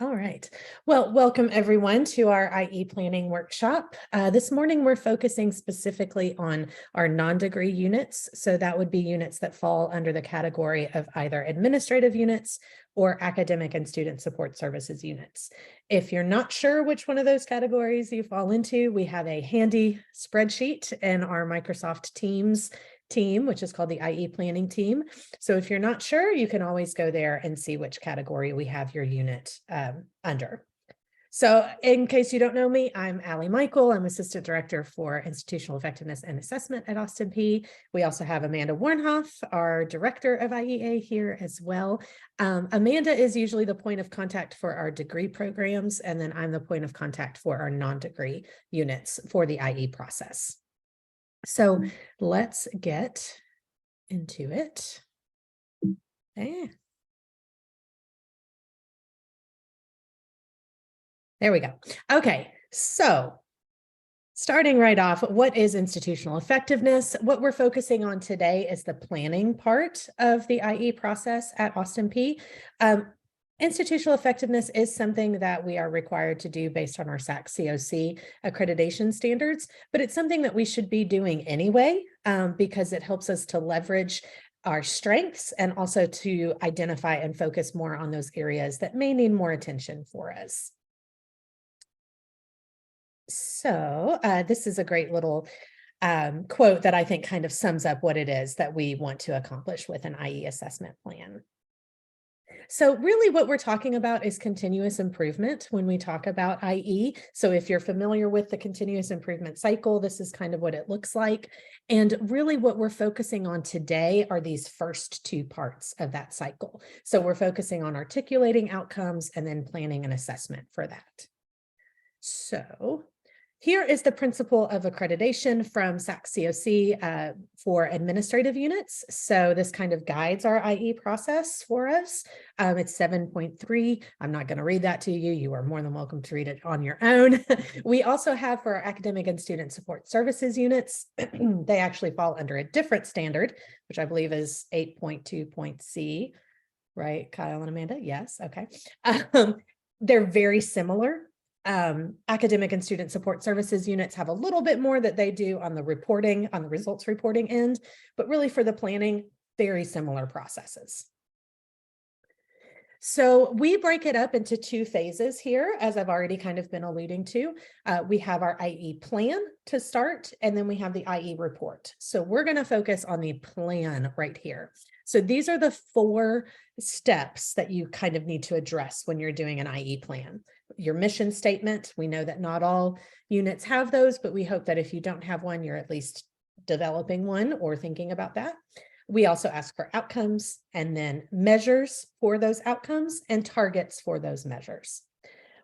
All right. Well, welcome everyone to our IE planning workshop. This morning, we're focusing specifically on our non-degree units. So that would be units that fall under the category of either administrative units or academic and student support services units. If you're not sure which one of those categories you fall into, we have a handy spreadsheet in our Microsoft Teams team, which is called the IE planning team. So if you're not sure, you can always go there and see which category we have your unit under. So in case you don't know me, I'm Allie Michael. I'm Assistant Director for Institutional Effectiveness and Assessment at Austin Peay. We also have Amanda Warnhoff, our Director of IEA here as well. Amanda is usually the point of contact for our degree programs, and then I'm the point of contact for our non-degree units for the IE process. So let's get into it. Okay. There we go. Okay, so starting right off, what is institutional effectiveness? What we're focusing on today is the planning part of the IE process at Austin Peay. Institutional effectiveness is something that we are required to do based on our SAC-COC accreditation standards, but it's something that we should be doing anyway because it helps us to leverage our strengths and also to identify and focus more on those areas that may need more attention for us. So this is a great little quote that I think kind of sums up what it is that we want to accomplish with an IE assessment plan. So really what we're talking about is continuous improvement when we talk about IE. So if you're familiar with the continuous improvement cycle, this is kind of what it looks like. And really what we're focusing on today are these first two parts of that cycle. So we're focusing on articulating outcomes and then planning an assessment for that. So here is the principle of accreditation from SAC-COC for administrative units. So this kind of guides our IE process for us. It's 7.3. I'm not going to read that to you. You are more than welcome to read it on your own. We also have for our academic and student support services units, they actually fall under a different standard, which I believe is 8.2.C, right, Kyle and Amanda? Yes, okay. They're very similar. Academic and student support services units have a little bit more that they do on the reporting, on the results reporting end, but really for the planning, very similar processes. So we break it up into two phases here, as I've already kind of been alluding to. We have our IE plan to start, and then we have the IE report. So we're going to focus on the plan right here. So these are the 4 steps that you kind of need to address when you're doing an IE plan. Your mission statement, we know that not all units have those, but we hope that if you don't have one, you're at least developing one or thinking about that. We also ask for outcomes and then measures for those outcomes and targets for those measures.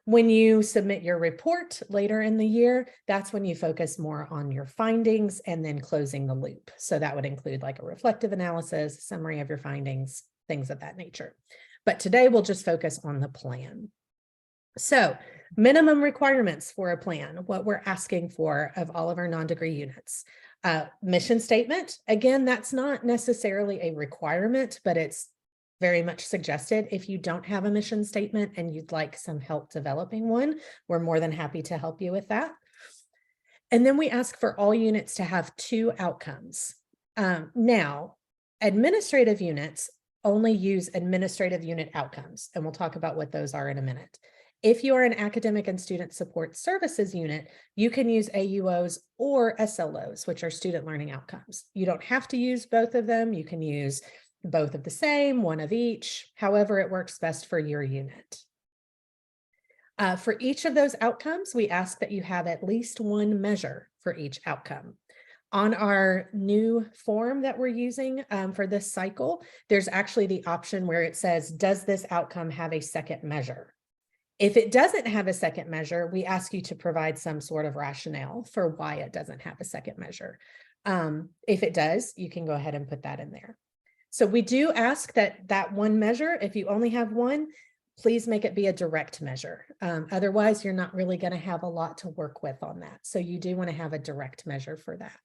When you submit your report later in the year, that's when you focus more on your findings and then closing the loop. So that would include like a reflective analysis, summary of your findings, things of that nature. But today we'll just focus on the plan. So minimum requirements for a plan, what we're asking for of all of our non-degree units. Mission statement, again, that's not necessarily a requirement, but it's very much suggested. If you don't have a mission statement and you'd like some help developing one, we're more than happy to help you with that. And then we ask for all units to have 2 outcomes. Now, administrative units only use administrative unit outcomes, and we'll talk about what those are in a minute. If you are an academic and student support services unit, you can use AUOs or SLOs, which are student learning outcomes. You don't have to use both of them. You can use both of the same, one of each, however it works best for your unit. For each of those outcomes, we ask that you have at least 1 measure for each outcome. On our new form that we're using for this cycle, there's actually the option where it says, does this outcome have a second measure? If it doesn't have a second measure, we ask you to provide some sort of rationale for why it doesn't have a second measure. If it does, you can go ahead and put that in there. So we do ask that 1 measure, if you only have 1, please make it be a direct measure. Otherwise, you're not really going to have a lot to work with on that. So you do want to have a direct measure for that.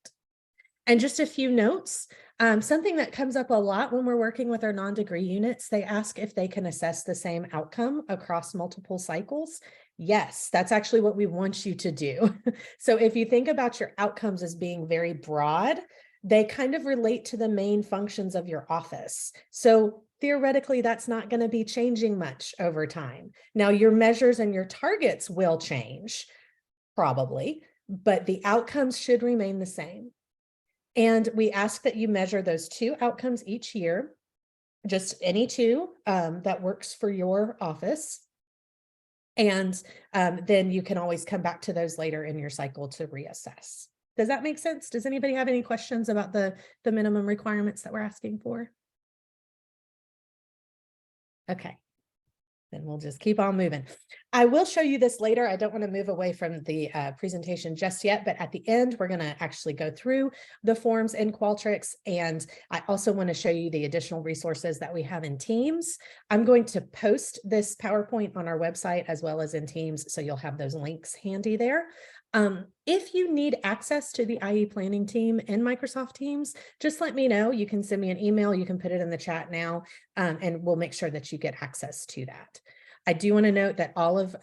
And just a few notes, something that comes up a lot when we're working with our non-degree units, they ask if they can assess the same outcome across multiple cycles. Yes, that's actually what we want you to do. So if you think about your outcomes as being very broad, they kind of relate to the main functions of your office. So theoretically, that's not going to be changing much over time. Now, your measures and your targets will change, probably, but the outcomes should remain the same. And we ask that you measure those 2 outcomes each year, just any 2 that works for your office. And then you can always come back to those later in your cycle to reassess. Does that make sense? Does anybody have any questions about the minimum requirements that we're asking for? Okay. Then we'll just keep on moving. I will show you this later. I don't want to move away from the presentation just yet, but at the end, we're going to actually go through the forms in Qualtrics. And I also want to show you the additional resources that we have in Teams. I'm going to post this PowerPoint on our website as well as in Teams, so you'll have those links handy there. If you need access to the IE planning team in Microsoft Teams, just let me know. You can send me an email. You can put it in the chat now, and we'll make sure that you get access to that. I do want to note that all of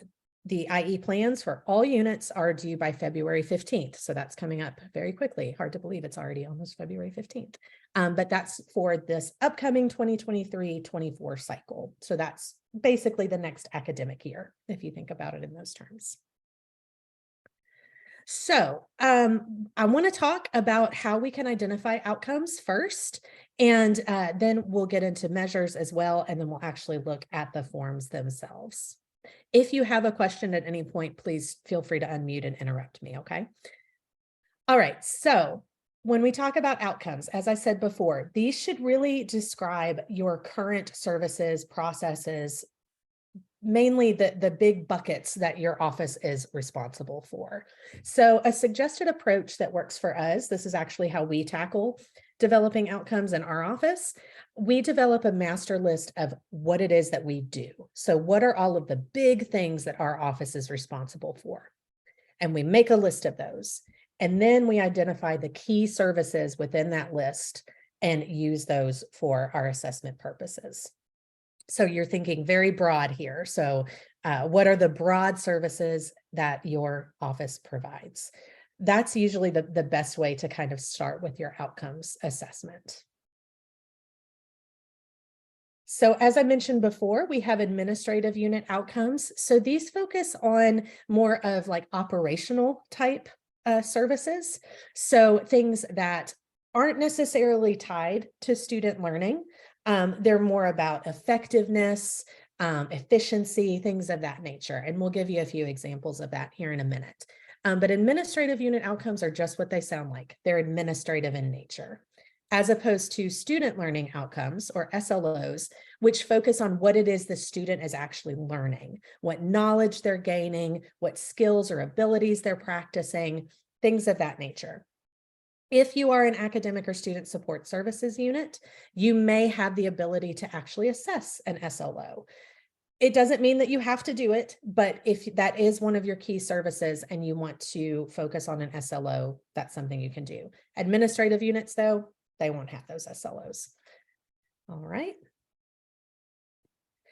the IE plans for all units are due by February 15th. So that's coming up very quickly. Hard to believe it's already almost February 15th. But that's for this upcoming 2023-24 cycle. So that's basically the next academic year, if you think about it in those terms. So I want to talk about how we can identify outcomes first, and then we'll get into measures as well, and then we'll actually look at the forms themselves. If you have a question at any point, please feel free to unmute and interrupt me, okay? All right, so when we talk about outcomes, as I said before, these should really describe your current services, processes, mainly the big buckets that your office is responsible for. So a suggested approach that works for us, this is actually how we tackle developing outcomes in our office. We develop a master list of what it is that we do. So what are all of the big things that our office is responsible for? And we make a list of those. And then we identify the key services within that list and use those for our assessment purposes. So you're thinking very broad here. So what are the broad services that your office provides? That's usually the best way to kind of start with your outcomes assessment. So as I mentioned before, we have administrative unit outcomes. So these focus on more of like operational type services. So things that aren't necessarily tied to student learning. They're more about effectiveness, efficiency, things of that nature. And we'll give you a few examples of that here in a minute. But administrative unit outcomes are just what they sound like. They're administrative in nature, as opposed to student learning outcomes, or SLOs, which focus on what it is the student is actually learning, what knowledge they're gaining, what skills or abilities they're practicing, things of that nature. If you are an academic or student support services unit, you may have the ability to actually assess an SLO. It doesn't mean that you have to do it, but if that is one of your key services and you want to focus on an SLO, that's something you can do. Administrative units, though, they won't have those SLOs. All right.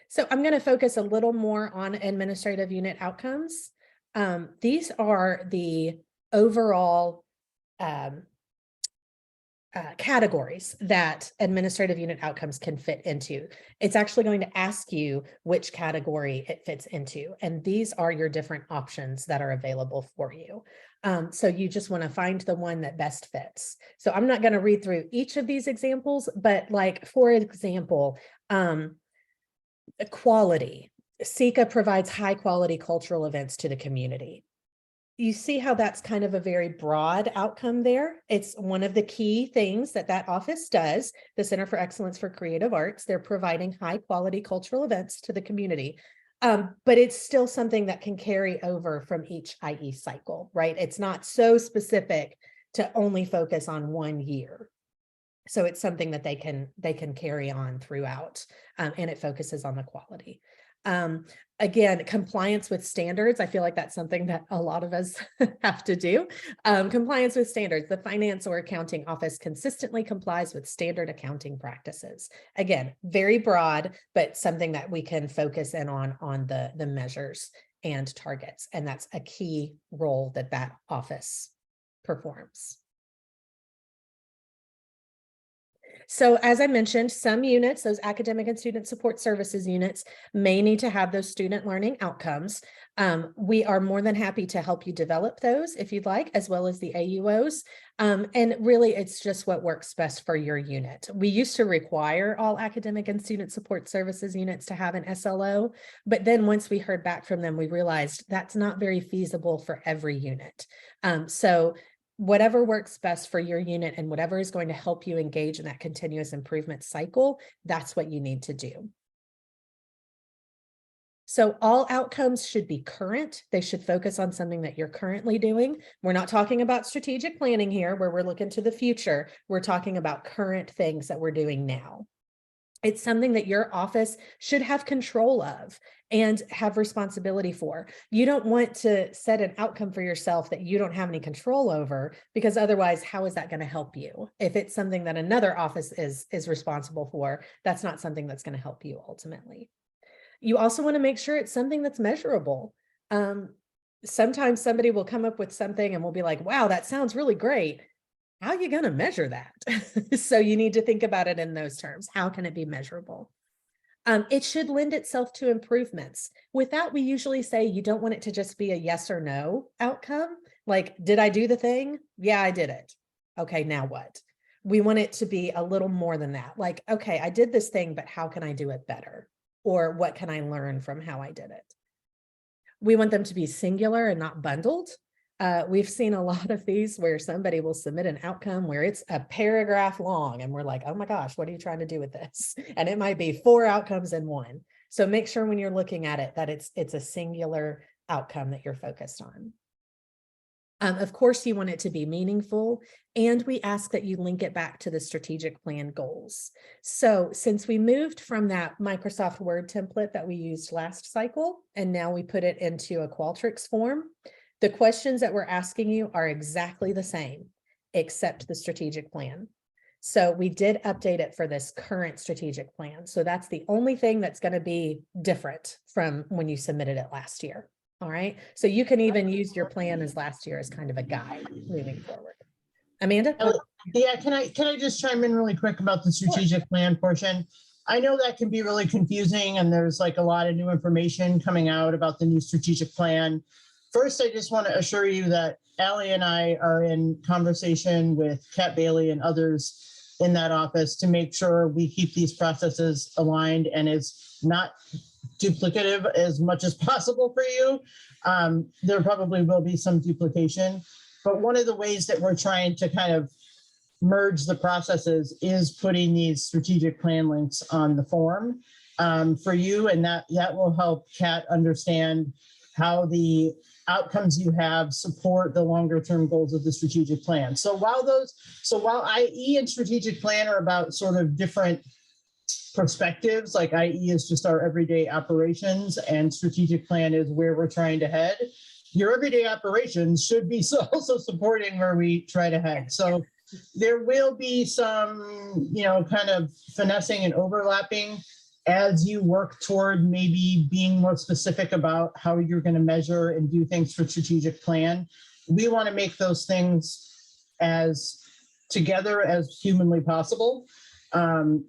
So I'm going to focus a little more on administrative unit outcomes. These are the overall categories that administrative unit outcomes can fit into. It's actually going to ask you which category it fits into. And these are your different options that are available for you. So you just want to find the one that best fits. So I'm not going to read through each of these examples, but like, for example, quality. SECA provides high quality cultural events to the community. You see how that's kind of a very broad outcome there. It's one of the key things that that office does, the Center for Excellence for Creative Arts. They're providing high quality cultural events to the community. But it's still something that can carry over from each IE cycle, right? It's not so specific to only focus on one year. So it's something that they can carry on throughout, and it focuses on the quality. Again, compliance with standards. I feel like that's something that a lot of us have to do. Compliance with standards. The finance or accounting office consistently complies with standard accounting practices. Again, very broad, but something that we can focus in on the measures and targets. And that's a key role that that office performs. So as I mentioned, some units, those academic and student support services units, may need to have those student learning outcomes. We are more than happy to help you develop those if you'd like, as well as the AUOs. And really, it's just what works best for your unit. We used to require all academic and student support services units to have an SLO, but then once we heard back from them, we realized that's not very feasible for every unit. So whatever works best for your unit and whatever is going to help you engage in that continuous improvement cycle, that's what you need to do. So all outcomes should be current. They should focus on something that you're currently doing. We're not talking about strategic planning here where we're looking to the future. We're talking about current things that we're doing now. It's something that your office should have control of and have responsibility for. You don't want to set an outcome for yourself that you don't have any control over, because otherwise, how is that going to help you? If it's something that another office is responsible for, that's not something that's going to help you ultimately. You also want to make sure it's something that's measurable. Sometimes somebody will come up with something and we'll be like, wow, that sounds really great. How are you going to measure that? So you need to think about it in those terms. How can it be measurable? It should lend itself to improvements. With that, we usually say you don't want it to just be a yes or no outcome. Like, did I do the thing? Yeah, I did it. Okay, now what? We want it to be a little more than that. Like, okay, I did this thing, but how can I do it better? Or what can I learn from how I did it? We want them to be singular and not bundled. We've seen a lot of these where somebody will submit an outcome where it's a paragraph long and we're like, oh my gosh, what are you trying to do with this? And it might be 4 outcomes in one. So make sure when you're looking at it that it's a singular outcome that you're focused on. Of course, you want it to be meaningful, and we ask that you link it back to the strategic plan goals. So since we moved from that Microsoft Word template that we used last cycle, and now we put it into a Qualtrics form, the questions that we're asking you are exactly the same, except the strategic plan. So we did update it for this current strategic plan. So that's the only thing that's going to be different from when you submitted it last year. All right. So you can even use your plan as last year as kind of a guide moving forward. Amanda? Yeah, can I just chime in really quick about the strategic plan portion? I know that can be really confusing and there's like a lot of new information coming out about the new strategic plan. First, I just want to assure you that Allie and I are in conversation with Kat Bailey and others in that office to make sure we keep these processes aligned and is not duplicative as much as possible for you. There probably will be some duplication, but one of the ways that we're trying to kind of merge the processes is putting these strategic plan links on the form for you, and that will help Kat understand how the outcomes you have support the longer term goals of the strategic plan. So while IE and strategic plan are about sort of different perspectives, like IE is just our everyday operations and strategic plan is where we're trying to head, your everyday operations should be also supporting where we try to head. So there will be some, kind of finessing and overlapping as you work toward maybe being more specific about how you're going to measure and do things for strategic plan. We want to make those things as together as humanly possible.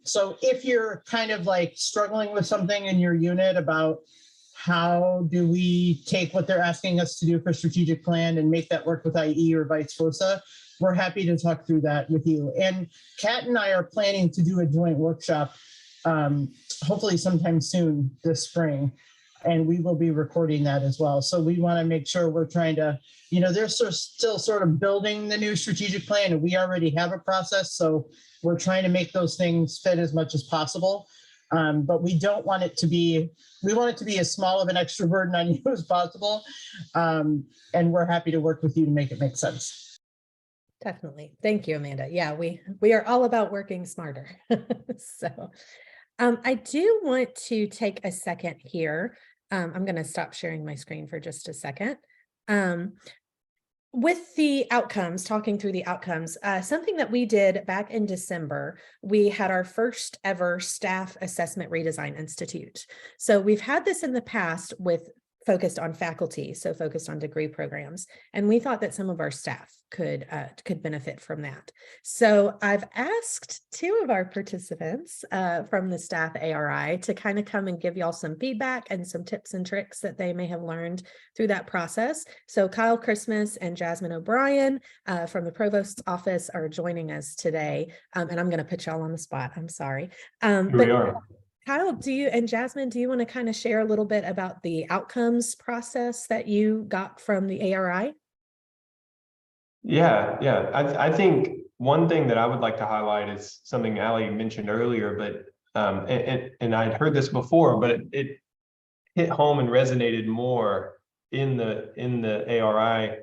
So if you're kind of like struggling with something in your unit about how do we take what they're asking us to do for strategic plan and make that work with IE or vice versa, we're happy to talk through that with you. And Kat and I are planning to do a joint workshop, hopefully sometime soon this spring, and we will be recording that as well. So we want to make sure we're trying to, they're still sort of building the new strategic plan, and we already have a process. So we're trying to make those things fit as much as possible. But we don't want it to be, we want it to be as small of an extra burden on you as possible. And we're happy to work with you to make it make sense. Definitely. Thank you, Amanda. Yeah, we are all about working smarter. So I do want to take a second here. I'm going to stop sharing my screen for just a second. Um, with the outcomes, talking through the outcomes, something that we did back in December, we had our first ever staff assessment redesign institute. So we've had this in the past with focused on faculty, so focused on degree programs, and we thought that some of our staff could benefit from that. So I've asked two of our participants from the staff ARI to kind of come and give y'all some feedback and some tips and tricks that they may have learned through that process. So Kyle Christmas and Jasmine O'Brien from the Provost's office are joining us today, and I'm going to put y'all on the spot. I'm sorry. Here we are. Kyle, and Jasmine, do you want to kind of share a little bit about the outcomes process that you got from the ARI? Yeah. I think one thing that I would like to highlight is something Allie mentioned earlier, but and I'd heard this before, but it hit home and resonated more in the ARI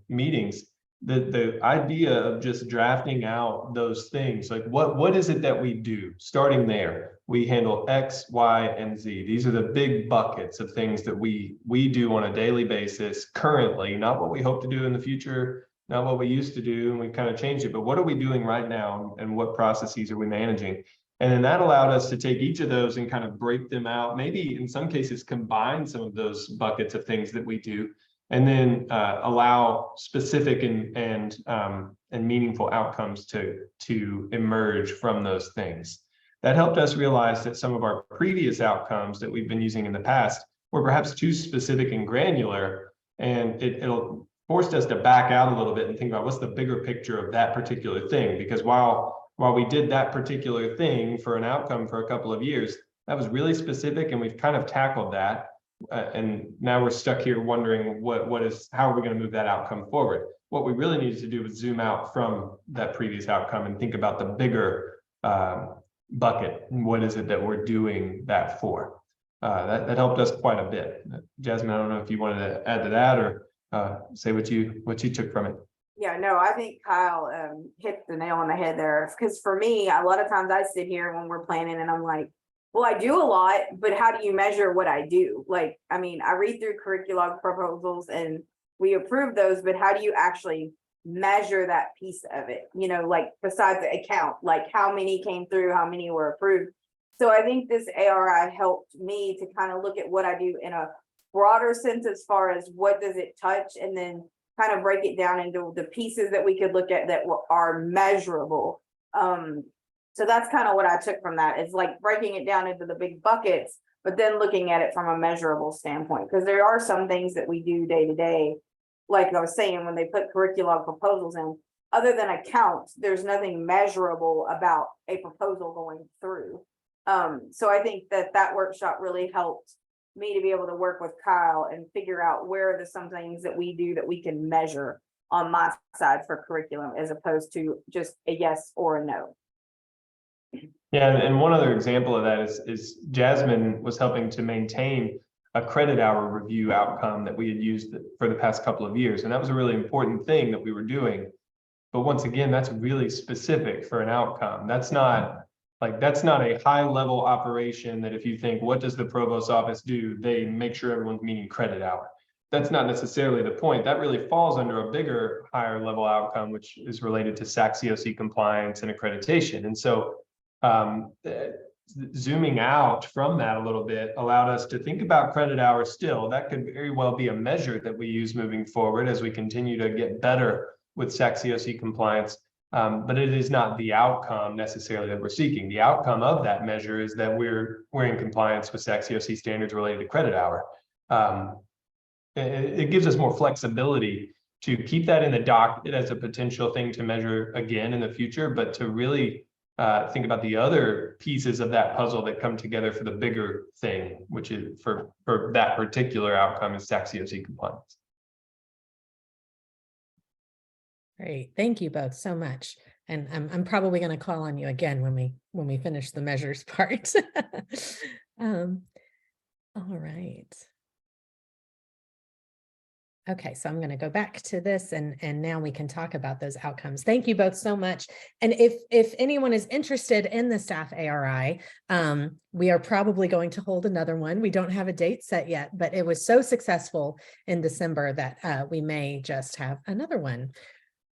meetings. The idea of just drafting out those things, like what is it that we do? Starting there, we handle X, Y, and Z. These are the big buckets of things that we do on a daily basis currently, not what we hope to do in the future, not what we used to do, and we kind of changed it, but what are we doing right now, and what processes are we managing? And then that allowed us to take each of those and kind of break them out, maybe in some cases combine some of those buckets of things that we do, and then allow specific and meaningful outcomes to emerge from those things. That helped us realize that some of our previous outcomes that we've been using in the past were perhaps too specific and granular, and it'll forced us to back out a little bit and think about what's the bigger picture of that particular thing. Because while we did that particular thing for an outcome for a couple of years, that was really specific, and we've kind of tackled that. And now we're stuck here wondering how are we going to move that outcome forward? What we really needed to do was zoom out from that previous outcome and think about the bigger bucket. What is it that we're doing that for? That helped us quite a bit. Jasmine, I don't know if you wanted to add to that or say what you took from it. Yeah, no, I think Kyle hit the nail on the head there. Because for me, a lot of times I sit here when we're planning and I'm like, well, I do a lot, but how do you measure what I do? Like, I mean, I read through curriculum proposals and we approve those, but how do you actually measure that piece of it? You know, like besides the account, like how many came through, how many were approved. So I think this ARI helped me to kind of look at what I do in a broader sense as far as what does it touch, and then kind of break it down into the pieces that we could look at that are measurable. So that's kind of what I took from that. It's like breaking it down into the big buckets, but then looking at it from a measurable standpoint, because there are some things that we do day to day. Like I was saying, when they put curriculum proposals in, other than a count, there's nothing measurable about a proposal going through. So I think that workshop really helped me to be able to work with Kyle and figure out where are some things that we do that we can measure on my side for curriculum, as opposed to just a yes or a no. Yeah, and one other example of that is Jasmine was helping to maintain a credit hour review outcome that we had used for the past couple of years. And that was a really important thing that we were doing. But once again, that's really specific for an outcome. That's not a high level operation that if you think, what does the provost office do? They make sure everyone's meeting credit hour. That's not necessarily the point. That really falls under a bigger, higher level outcome, which is related to SAC-COC compliance and accreditation. And so zooming out from that a little bit allowed us to think about credit hours still. That could very well be a measure that we use moving forward as we continue to get better with SAC-COC compliance. But it is not the outcome necessarily that we're seeking. The outcome of that measure is that we're in compliance with SAC-COC standards related to credit hour. It gives us more flexibility to keep that in the docket as a potential thing to measure again in the future, but to really think about the other pieces of that puzzle that come together for the bigger thing, which is for that particular outcome is SAC-COC compliance. Great, thank you both so much. And I'm probably going to call on you again when we finish the measures part. All right. Okay, so I'm going to go back to this and now we can talk about those outcomes. Thank you both so much. And if anyone is interested in the staff ARI, we are probably going to hold another one. We don't have a date set yet, but it was so successful in December that we may just have another one.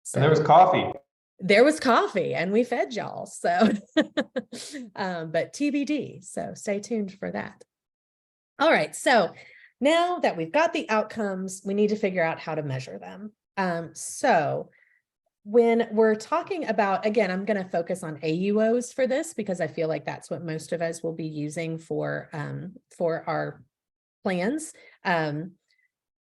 So And there was coffee. There was coffee and we fed y'all. So, but TBD. So stay tuned for that. All right. So now that we've got the outcomes, we need to figure out how to measure them. So when we're talking about, again, I'm going to focus on AUOs for this because I feel like that's what most of us will be using for our plans.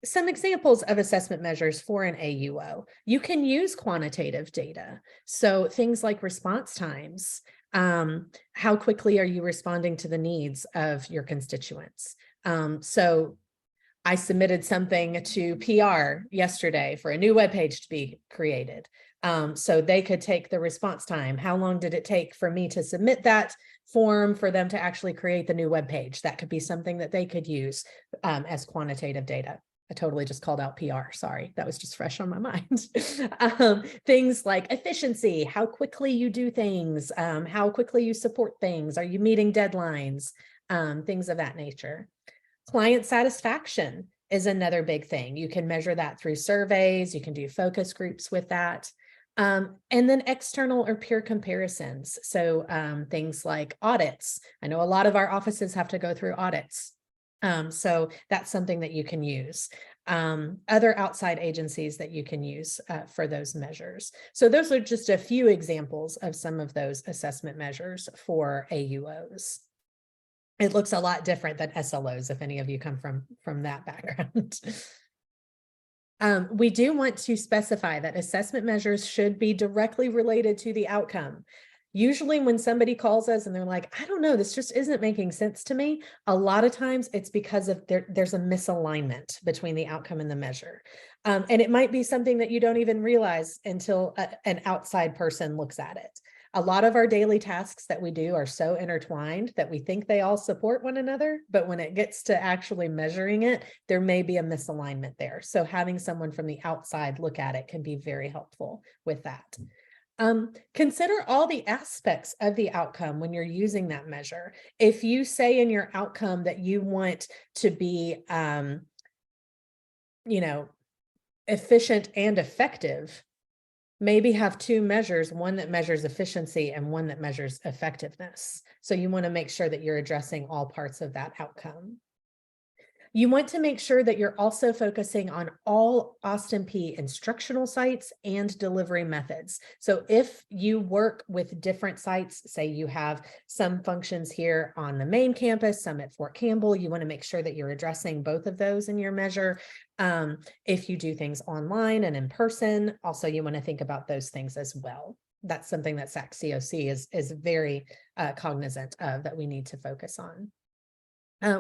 Some examples of assessment measures for an AUO. You can use quantitative data. So things like response times. How quickly are you responding to the needs of your constituents? So I submitted something to PR yesterday for a new webpage to be created. So they could take the response time. How long did it take for me to submit that form for them to actually create the new webpage? That could be something that they could use as quantitative data. I totally just called out PR. Sorry, that was just fresh on my mind. Things like efficiency, how quickly you do things, how quickly you support things. Are you meeting deadlines? Things of that nature. Client satisfaction is another big thing. You can measure that through surveys. You can do focus groups with that. And then external or peer comparisons. So things like audits. I know a lot of our offices have to go through audits. So that's something that you can use. Other outside agencies that you can use for those measures. So those are just a few examples of some of those assessment measures for AUOs. It looks a lot different than SLOs if any of you come from that background. We do want to specify that assessment measures should be directly related to the outcome. Usually when somebody calls us and they're like, I don't know, this just isn't making sense to me. A lot of times it's because of there's a misalignment between the outcome and the measure. And it might be something that you don't even realize until an outside person looks at it. A lot of our daily tasks that we do are so intertwined that we think they all support one another, but when it gets to actually measuring it, there may be a misalignment there. So having someone from the outside look at it can be very helpful with that. Consider all the aspects of the outcome when you're using that measure. If you say in your outcome that you want to be, efficient and effective, maybe have two measures, one that measures efficiency and one that measures effectiveness. So you want to make sure that you're addressing all parts of that outcome. You want to make sure that you're also focusing on all Austin Peay instructional sites and delivery methods. So if you work with different sites, say you have some functions here on the main campus, some at Fort Campbell, you want to make sure that you're addressing both of those in your measure. If you do things online and in person, also you want to think about those things as well. That's something that SAC COC is very cognizant of, that we need to focus on.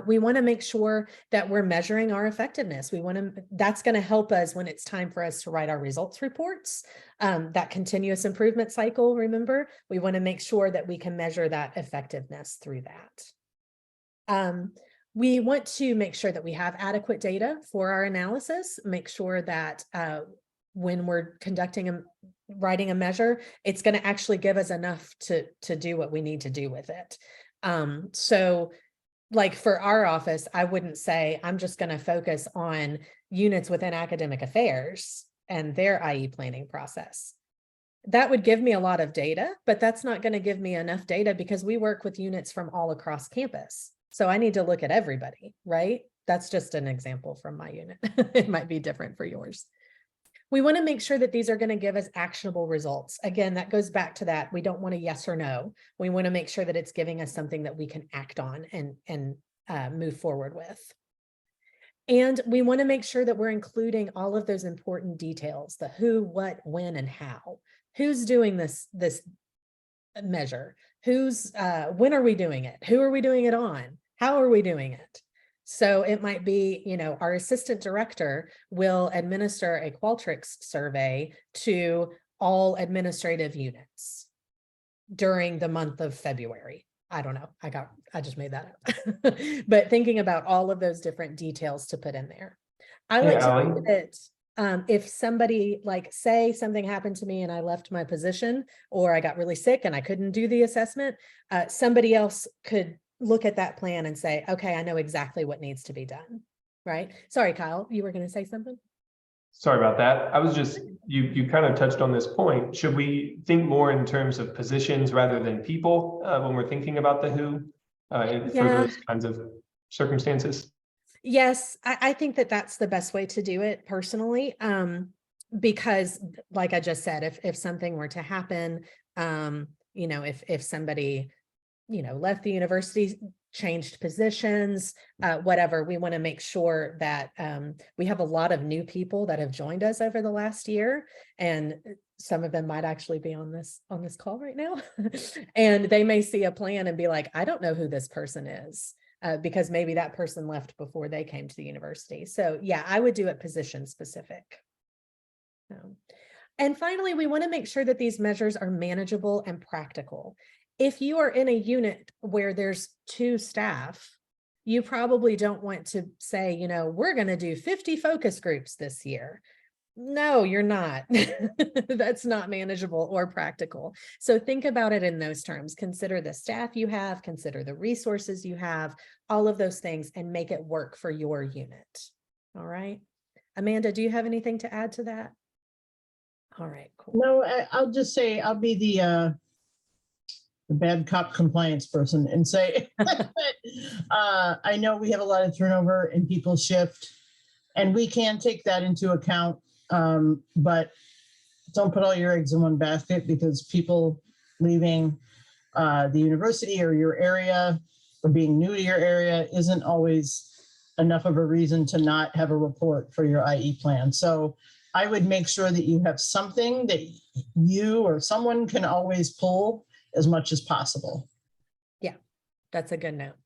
We want to make sure that we're measuring our effectiveness. That's going to help us when it's time for us to write our results reports. That continuous improvement cycle, remember, we want to make sure that we can measure that effectiveness through that. We want to make sure that we have adequate data for our analysis, make sure that when we're writing a measure, it's going to actually give us enough to do what we need to do with it. So like for our office, I wouldn't say I'm just going to focus on units within academic affairs and their IE planning process. That would give me a lot of data, but that's not going to give me enough data because we work with units from all across campus. So I need to look at everybody, right? That's just an example from my unit. It might be different for yours. We want to make sure that these are going to give us actionable results. Again, that goes back to that. We don't want a yes or no. We want to make sure that it's giving us something that we can act on and move forward with. And we want to make sure that we're including all of those important details, the who, what, when, and how. Who's doing this measure? When are we doing it? Who are we doing it on? How are we doing it? So it might be, our assistant director will administer a Qualtrics survey to all administrative units during the month of February. I don't know. I just made that up. But thinking about all of those different details to put in there. I like to Ally. think that if somebody, like, say something happened to me and I left my position, or I got really sick and I couldn't do the assessment, somebody else could look at that plan and say, okay, I know exactly what needs to be done, right? Sorry, Kyle, you were going to say something? Sorry about that. I was just, you kind of touched on this point. Should we think more in terms of positions rather than people when we're thinking about the who for Yeah. those kinds of circumstances? Yes, I think that that's the best way to do it personally. Because like I just said, if something were to happen, you know, if somebody, you know, left the university, changed positions, whatever, we want to make sure that we have a lot of new people that have joined us over the last year, and some of them might actually be on this call right now. And they may see a plan and be like, I don't know who this person is, because maybe that person left before they came to the university. So yeah, I would do it position specific. And finally, we want to make sure that these measures are manageable and practical. If you are in a unit where there's 2 staff, you probably don't want to say, you know, we're going to do 50 focus groups this year. No, you're not. That's not manageable or practical. So think about it in those terms. Consider the staff you have, consider the resources you have, all of those things, and make it work for your unit. All right. Amanda, do you have anything to add to that? All right, cool. No, I'll just say I'll be the bad cop compliance person and say, I know we have a lot of turnover and people shift, and we can take that into account. But don't put all your eggs in one basket, because people leaving the university or your area or being new to your area isn't always enough of a reason to not have a report for your IE plan. So I would make sure that you have something that you or someone can always pull as much as possible. Yeah, that's a good note.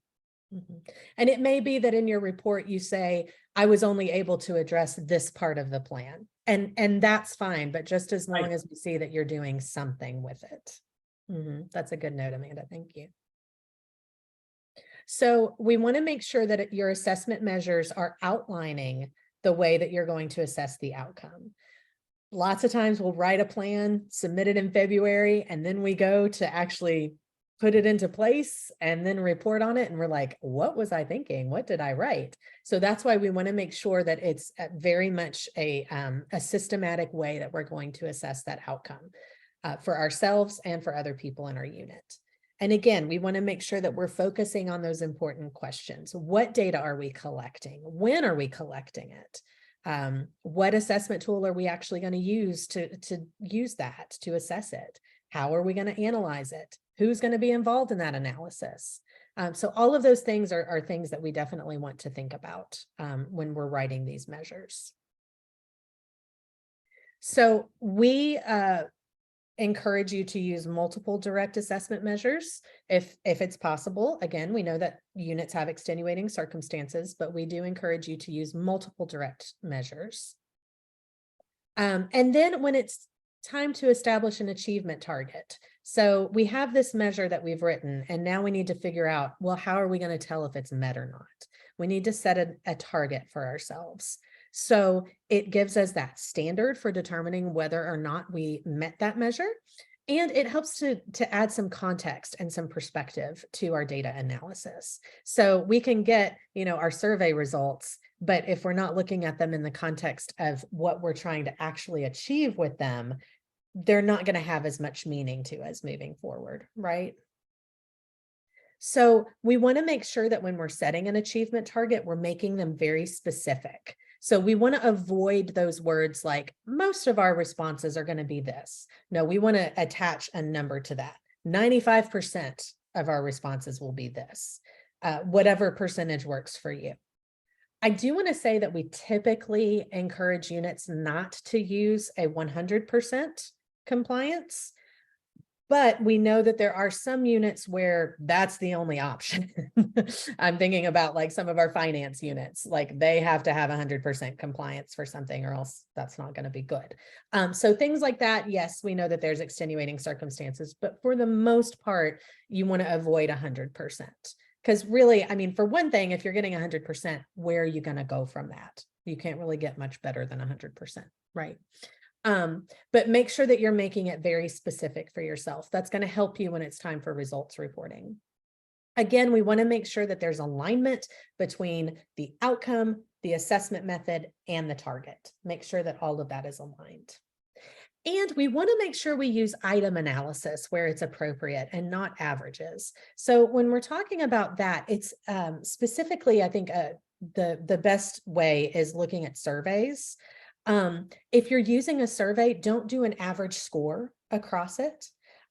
And it may be that in your report you say, I was only able to address this part of the plan, and that's fine, but just as long as we see that you're doing something with it. That's a good note, Amanda. Thank you. So we want to make sure that your assessment measures are outlining the way that you're going to assess the outcome. Lots of times we'll write a plan, submit it in February, and then we go to actually put it into place and then report on it. And we're like, what was I thinking? What did I write? So that's why we want to make sure that it's very much a systematic way that we're going to assess that outcome for ourselves and for other people in our unit. And again, we want to make sure that we're focusing on those important questions. What data are we collecting? When are we collecting it? What assessment tool are we actually going to use to use that, to assess it? How are we going to analyze it? Who's going to be involved in that analysis? So all of those things are things that we definitely want to think about when we're writing these measures. So we encourage you to use multiple direct assessment measures if it's possible. Again, we know that units have extenuating circumstances, but we do encourage you to use multiple direct measures. And then when it's time to establish an achievement target. So we have this measure that we've written, and now we need to figure out, well, how are we going to tell if it's met or not? We need to set a target for ourselves. So it gives us that standard for determining whether or not we met that measure. And it helps to add some context and some perspective to our data analysis. So we can get, our survey results, but if we're not looking at them in the context of what we're trying to actually achieve with them, they're not going to have as much meaning to us moving forward, right? So we want to make sure that when we're setting an achievement target, we're making them very specific. So we want to avoid those words like, most of our responses are going to be this. No, we want to attach a number to that. 95% of our responses will be this, whatever percentage works for you. I do want to say that we typically encourage units not to use a 100% compliance, but we know that there are some units where that's the only option. I'm thinking about like some of our finance units, like they have to have 100% compliance for something or else that's not going to be good. So things like that, yes, we know that there's extenuating circumstances, but for the most part, you want to avoid 100%. Because really, I mean, for one thing, if you're getting 100%, where are you going to go from that? You can't really get much better than 100%, right? But make sure that you're making it very specific for yourself. That's going to help you when it's time for results reporting. Again, we want to make sure that there's alignment between the outcome, the assessment method, and the target. Make sure that all of that is aligned. And we want to make sure we use item analysis where it's appropriate and not averages. So when we're talking about that, it's specifically, I think the best way is looking at surveys. If you're using a survey, don't do an average score across it.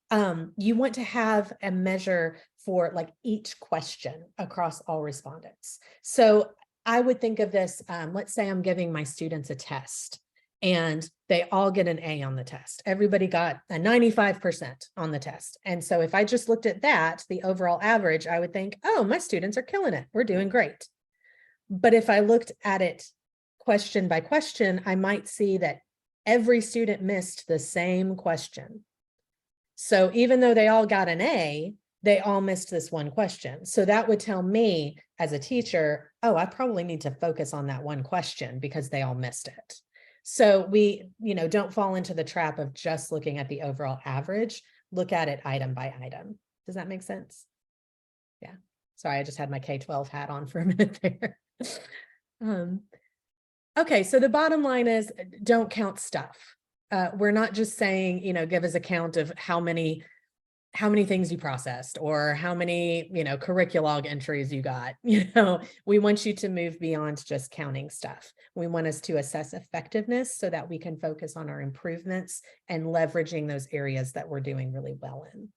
You want to have a measure for like each question across all respondents. So I would think of this, let's say I'm giving my students a test and they all get an A on the test. Everybody got a 95% on the test. And so if I just looked at that, the overall average, I would think, oh, my students are killing it. We're doing great. But if I looked at it question by question, I might see that every student missed the same question. So even though they all got an A, they all missed this one question. So that would tell me as a teacher, oh, I probably need to focus on that one question because they all missed it. So we, don't fall into the trap of just looking at the overall average. Look at it item by item. Does that make sense? Yeah. Sorry, I just had my K-12 hat on for a minute there. Okay, so the bottom line is don't count stuff. We're not just saying, give us a count of how many things you processed or how many, curriculog entries you got. We want you to move beyond just counting stuff. We want us to assess effectiveness so that we can focus on our improvements and leveraging those areas that we're doing really well in.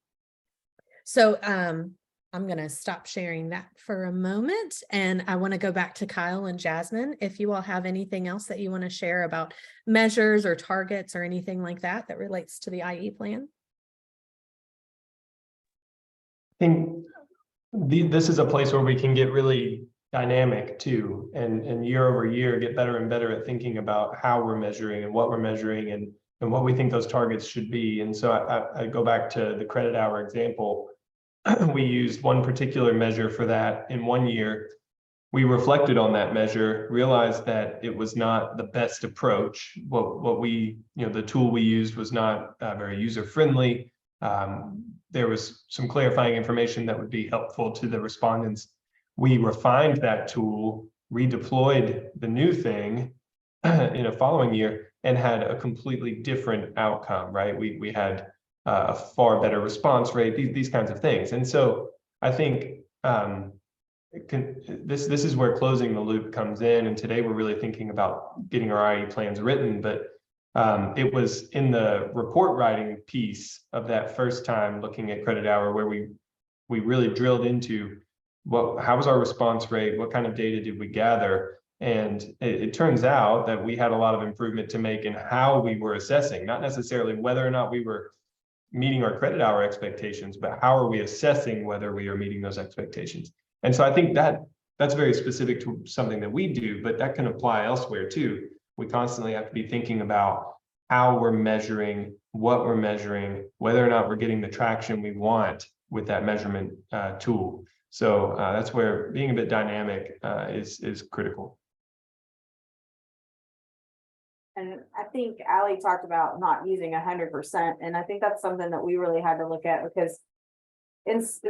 So I'm going to stop sharing that for a moment. And I want to go back to Kyle and Jasmine. If you all have anything else that you want to share about measures or targets or anything like that relates to the IE plan. I think this is a place where we can get really dynamic too, and year over year get better and better at thinking about how we're measuring and what we're measuring and what we think those targets should be. And so I go back to the credit hour example. We used one particular measure for that in one year. We reflected on that measure, realized that it was not the best approach. What we, the tool we used was not very user-friendly. There was some clarifying information that would be helpful to the respondents. We refined that tool, redeployed the new thing in a following year, and had a completely different outcome, right? We had a far better response rate, these kinds of things. And so I think this is where closing the loop comes in. And today we're really thinking about getting our IE plans written, but it was in the report writing piece of that first time looking at credit hour where we really drilled into how was our response rate, what kind of data did we gather, and it turns out that we had a lot of improvement to make in how we were assessing, not necessarily whether or not we were meeting our credit hour expectations, but how are we assessing whether we are meeting those expectations. And so I think that's very specific to something that we do, but that can apply elsewhere too. We constantly have to be thinking about how we're measuring, what we're measuring, whether or not we're getting the traction we want with that measurement tool. So that's where being a bit dynamic is critical. And I think Allie talked about not using 100%. And I think that's something that we really had to look at because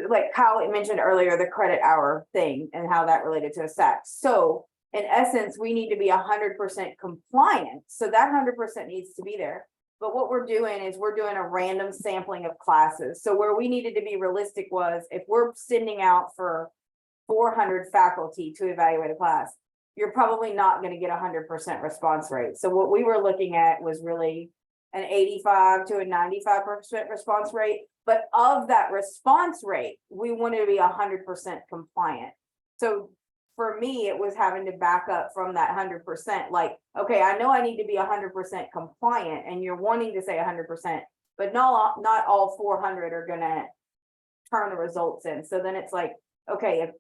like how it mentioned earlier, the credit hour thing and how that related to a SAC. So in essence, we need to be 100% compliant. So that 100% needs to be there. But what we're doing is we're doing a random sampling of classes. So where we needed to be realistic was if we're sending out for 400 faculty to evaluate a class, you're probably not going to get 100% response rate. So what we were looking at was really an 85 to a 95% response rate. But of that response rate, we wanted to be 100% compliant. So for me, it was having to back up from that 100%. Like, okay, I know I need to be 100% compliant, and you're wanting to say 100%, but not all 400 are going to turn the results in. So then it's like, okay, if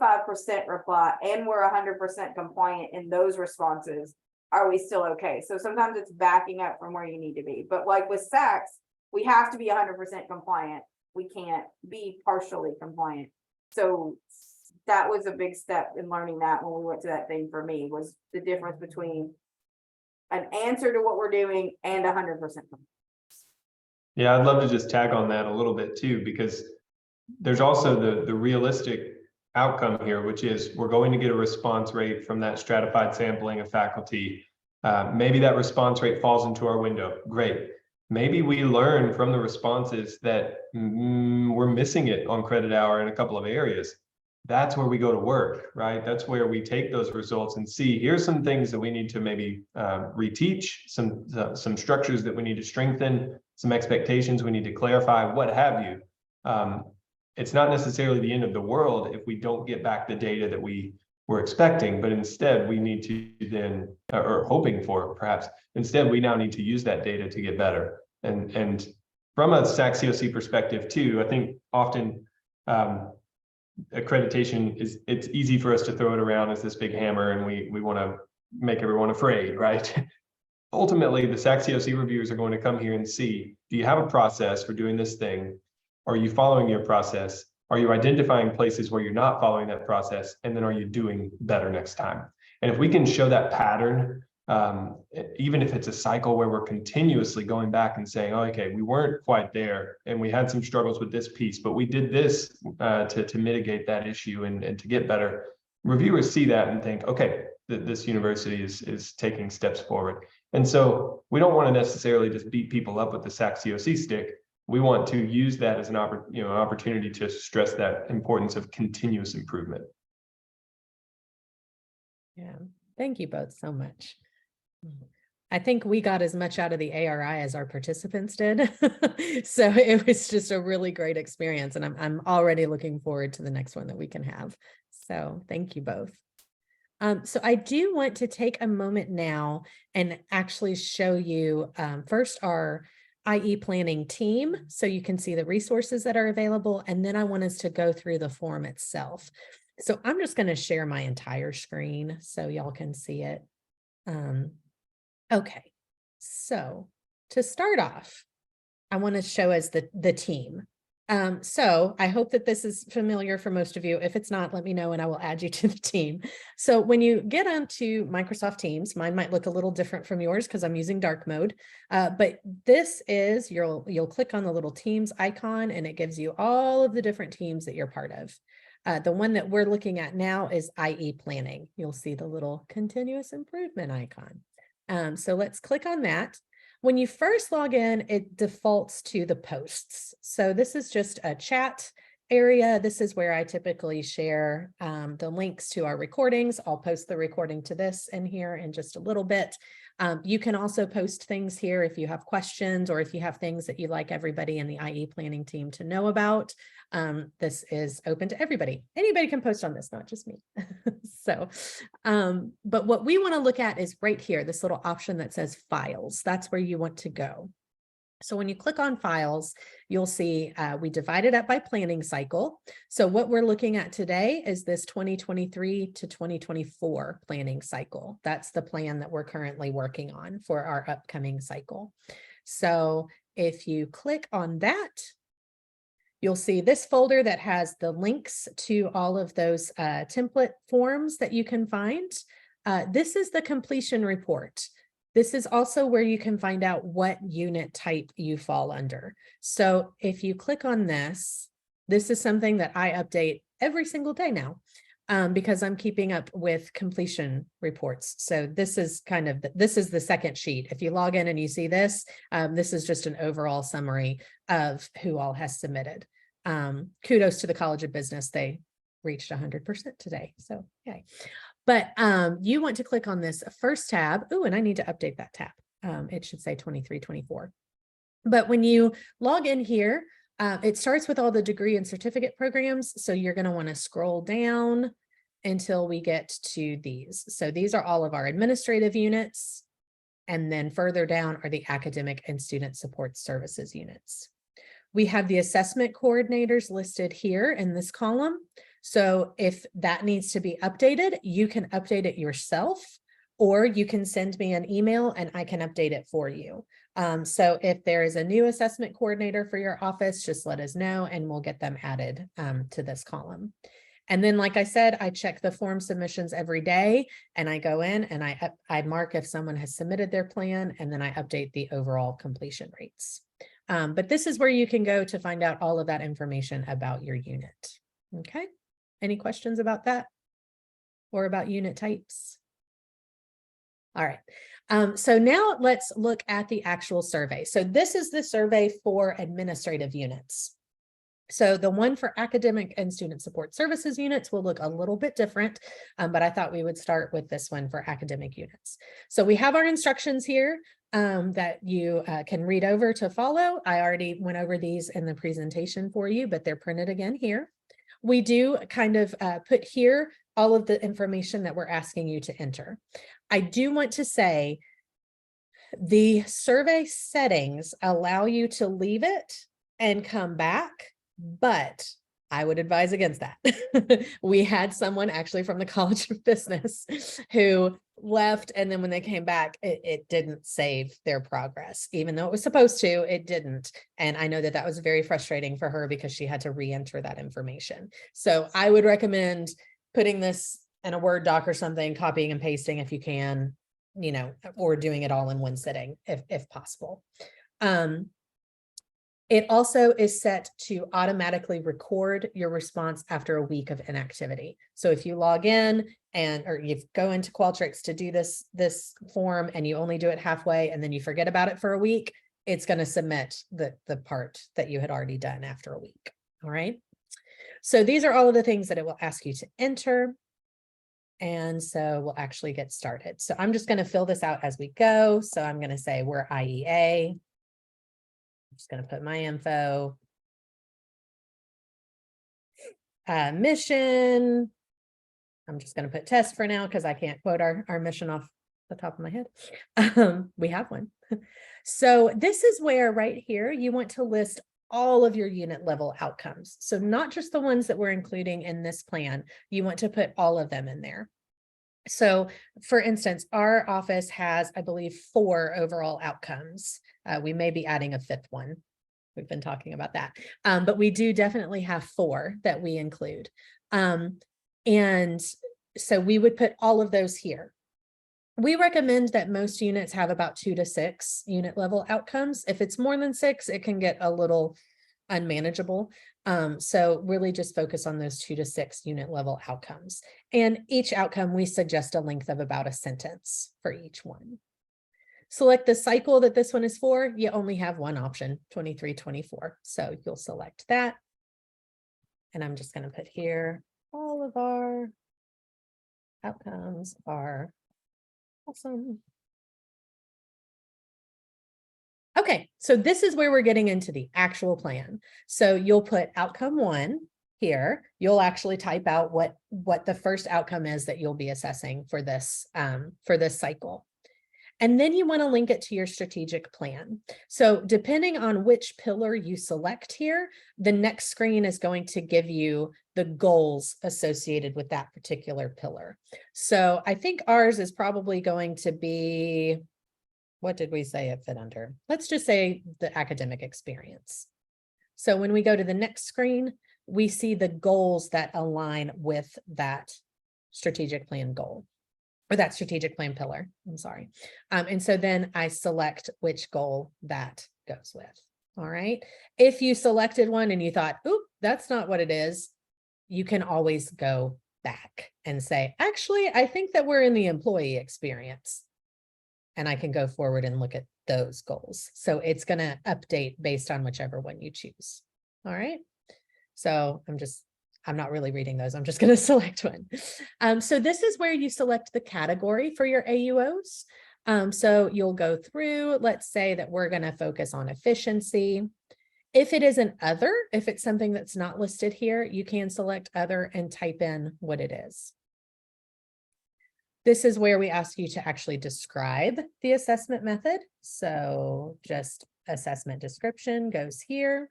85% reply and we're 100% compliant in those responses, are we still okay? So sometimes it's backing up from where you need to be. But like with SACs, we have to be 100% compliant. We can't be partially compliant. So that was a big step in learning that when we went to that thing for me, was the difference between an answer to what we're doing and 100%. Yeah, I'd love to just tag on that a little bit too, because there's also the realistic outcome here, which is we're going to get a response rate from that stratified sampling of faculty. Maybe that response rate falls into our window. Great. Maybe we learn from the responses that we're missing it on credit hour in a couple of areas. That's where we go to work, right? That's where we take those results and see, here's some things that we need to maybe reteach, some structures that we need to strengthen, some expectations we need to clarify, what have you. It's not necessarily the end of the world if we don't get back the data that we were expecting, but instead we need to then, or hoping for perhaps, instead we now need to use that data to get better. And from a SAC-COC perspective too, I think often accreditation it's easy for us to throw it around as this big hammer and we want to make everyone afraid, right? Ultimately, the SAC-COC reviewers are going to come here and see, do you have a process for doing this thing? Are you following your process? Are you identifying places where you're not following that process? And then are you doing better next time? And if we can show that pattern, even if it's a cycle where we're continuously going back and saying, oh, okay, we weren't quite there and we had some struggles with this piece, but we did this to mitigate that issue and to get better. Reviewers see that and think, okay, this university is taking steps forward. And so we don't want to necessarily just beat people up with the SAC-COC stick. We want to use that as an opportunity to stress that importance of continuous improvement. Yeah, thank you both so much. I think we got as much out of the ARI as our participants did. So it was just a really great experience, and I'm already looking forward to the next one that we can have. So thank you both. So I do want to take a moment now and actually show you first our IE planning team, so you can see the resources that are available, and then I want us to go through the form itself. So I'm just going to share my entire screen so y'all can see it. Okay, so to start off, I want to show us the team. So I hope that this is familiar for most of you. If it's not, let me know and I will add you to the team. So when you get onto Microsoft Teams, mine might look a little different from yours because I'm using dark mode. But this is, you'll click on the little Teams icon and it gives you all of the different teams that you're part of. The one that we're looking at now is IE planning. You'll see the little continuous improvement icon. So let's click on that. When you first log in, it defaults to the posts. So this is just a chat area. This is where I typically share the links to our recordings. I'll post the recording to this in here in just a little bit. You can also post things here if you have questions or if you have things that you'd like everybody in the IE planning team to know about. This is open to everybody. Anybody can post on this, not just me. So, but what we want to look at is right here, this little option that says files. That's where you want to go. So when you click on files, you'll see we divide it up by planning cycle. So what we're looking at today is this 2023 to 2024 planning cycle. That's the plan that we're currently working on for our upcoming cycle. So if you click on that, you'll see this folder that has the links to all of those template forms that you can find. This is the completion report. This is also where you can find out what unit type you fall under. So if you click on this, this is something that I update every single day now because I'm keeping up with completion reports. So this is kind of, this is the second sheet. If you log in and you see this, this is just an overall summary of who all has submitted. Kudos to the College of Business. They reached 100% today. So, okay. But you want to click on this first tab. Oh, and I need to update that tab. It should say 23, 24. But when you log in here, it starts with all the degree and certificate programs. So you're going to want to scroll down until we get to these. So these are all of our administrative units. And then further down are the academic and student support services units. We have the assessment coordinators listed here in this column. So if that needs to be updated, you can update it yourself, or you can send me an email and I can update it for you. So if there is a new assessment coordinator for your office, just let us know and we'll get them added to this column. And then, like I said, I check the form submissions every day, and I go in and I mark if someone has submitted their plan, and then I update the overall completion rates. But this is where you can go to find out all of that information about your unit. Okay. Any questions about that or about unit types? All right. So now let's look at the actual survey. So this is the survey for administrative units. So the one for academic and student support services units will look a little bit different, but I thought we would start with this one for academic units. So we have our instructions here that you can read over to follow. I already went over these in the presentation for you, but they're printed again here. We do kind of put here all of the information that we're asking you to enter. I do want to say the survey settings allow you to leave it and come back, but I would advise against that. We had someone actually from the College of Business who left, and then when they came back, it didn't save their progress. Even though it was supposed to, it didn't. And I know that that was very frustrating for her because she had to re-enter that information. So I would recommend putting this in a Word doc or something, copying and pasting if you can, you know, or doing it all in one sitting if possible. It also is set to automatically record your response after a week of inactivity. So if you log in or you go into Qualtrics to do this form and you only do it halfway and then you forget about it for a week, it's going to submit the part that you had already done after a week. All right. So these are all of the things that it will ask you to enter. And so we'll actually get started. So I'm just going to fill this out as we go. So I'm going to say we're IEA. I'm just going to put my info. Mission. I'm just going to put test for now because I can't quote our mission off the top of my head. We have one. So this is where right here, you want to list all of your unit level outcomes. So not just the ones that we're including in this plan, you want to put all of them in there. So for instance, our office has, I believe, 4 overall outcomes. We may be adding a 5th one. We've been talking about that. But we do definitely have 4 that we include. And so we would put all of those here. We recommend that most units have about 2 to 6 unit level outcomes. If it's more than 6, it can get a little unmanageable. So really just focus on those 2 to 6 unit level outcomes. And each outcome, we suggest a length of about a sentence for each one. Select the cycle that this one is for. You only have one option, 23-24. So you'll select that. And I'm just going to put here, all of our outcomes are awesome. Okay, so this is where we're getting into the actual plan. So you'll put outcome 1 here. You'll actually type out what the first outcome is that you'll be assessing for this cycle. And then you want to link it to your strategic plan. So depending on which pillar you select here, the next screen is going to give you the goals associated with that particular pillar. So I think ours is probably going to be, what did we say it fit under? Let's just say the academic experience. So when we go to the next screen, we see the goals that align with that strategic plan goal. Or that strategic plan pillar, I'm sorry. And so then I select which goal that goes with. All right. If you selected one and you thought, oop, that's not what it is, you can always go back and say, actually, I think that we're in the employee experience. And I can go forward and look at those goals. So it's going to update based on whichever one you choose. All right. So I'm not really reading those. I'm just going to select one. So this is where you select the category for your AUOs. So you'll go through, let's say that we're going to focus on efficiency. If it is an other, if it's something that's not listed here, you can select other and type in what it is. This is where we ask you to actually describe the assessment method. So just assessment description goes here.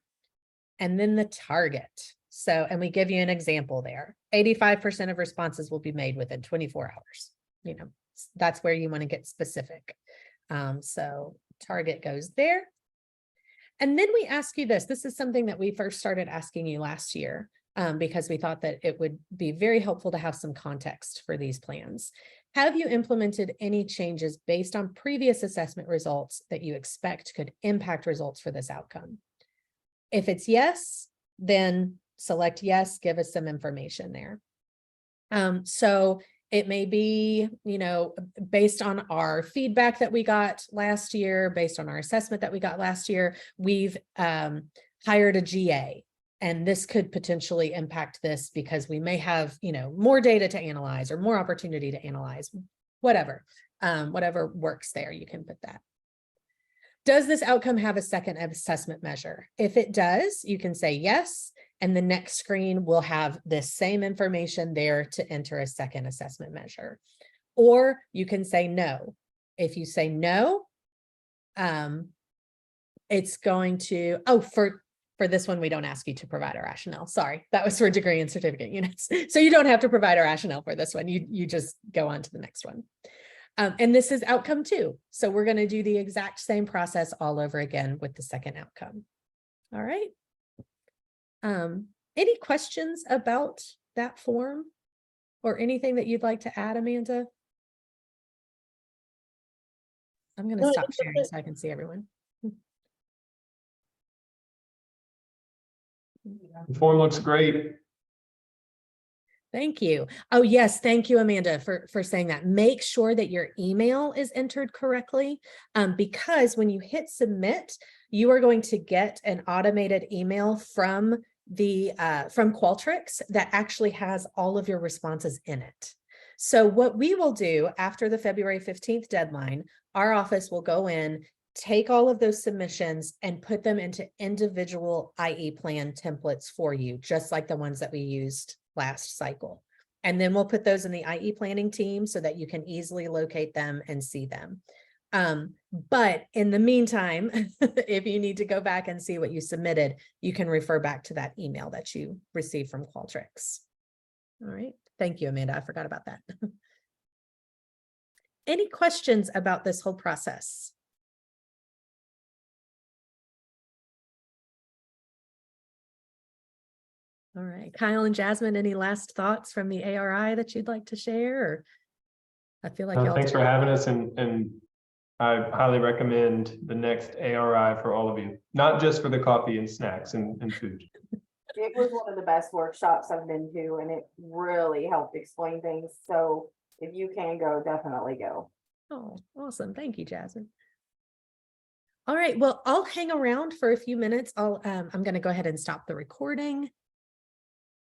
And then the target. So, and we give you an example there. 85% of responses will be made within 24 hours. You know, that's where you want to get specific. So target goes there. And then we ask you this. This is something that we first started asking you last year. because we thought that it would be very helpful to have some context for these plans. Have you implemented any changes based on previous assessment results that you expect could impact results for this outcome? If it's yes, then select yes, give us some information there. So it may be, you know, based on our feedback that we got last year, based on our assessment that we got last year, we've hired a GA. And this could potentially impact this because we may have, you know, more data to analyze or more opportunity to analyze, whatever works there, you can put that. Does this outcome have a second assessment measure? If it does, you can say yes, and the next screen will have this same information there to enter a second assessment measure. Or you can say no. If you say no, it's going to, for this one, we don't ask you to provide a rationale. Sorry, that was for degree and certificate units. So you don't have to provide a rationale for this one. You just go on to the next one. And this is outcome 2. So we're going to do the exact same process all over again with the second outcome. All right. Any questions about that form or anything that you'd like to add, Amanda? I'm going to stop sharing so I can see everyone. The form looks great. Thank you. Oh, yes. Thank you, Amanda, for saying that. Make sure that your email is entered correctly, because when you hit submit, you are going to get an automated email from Qualtrics that actually has all of your responses in it. So what we will do after the February 15th deadline, our office will go in, take all of those submissions and put them into individual IE plan templates for you, just like the ones that we used last cycle. And then we'll put those in the IE planning team so that you can easily locate them and see them. But in the meantime, if you need to go back and see what you submitted, you can refer back to that email that you received from Qualtrics. All right. Thank you, Amanda. I forgot about that. Any questions about this whole process? All right, Kyle and Jasmine, any last thoughts from the ARI that you'd like to share? Or I feel like Thanks for having us, and I highly recommend the next ARI for all of you, not just for the coffee and snacks and food. It was one of the best workshops I've been to, and it really helped explain things. So if you can go, definitely go. Oh, awesome. Thank you, Jasmine. All right, well, I'll hang around for a few minutes. I'm going to go ahead and stop the recording.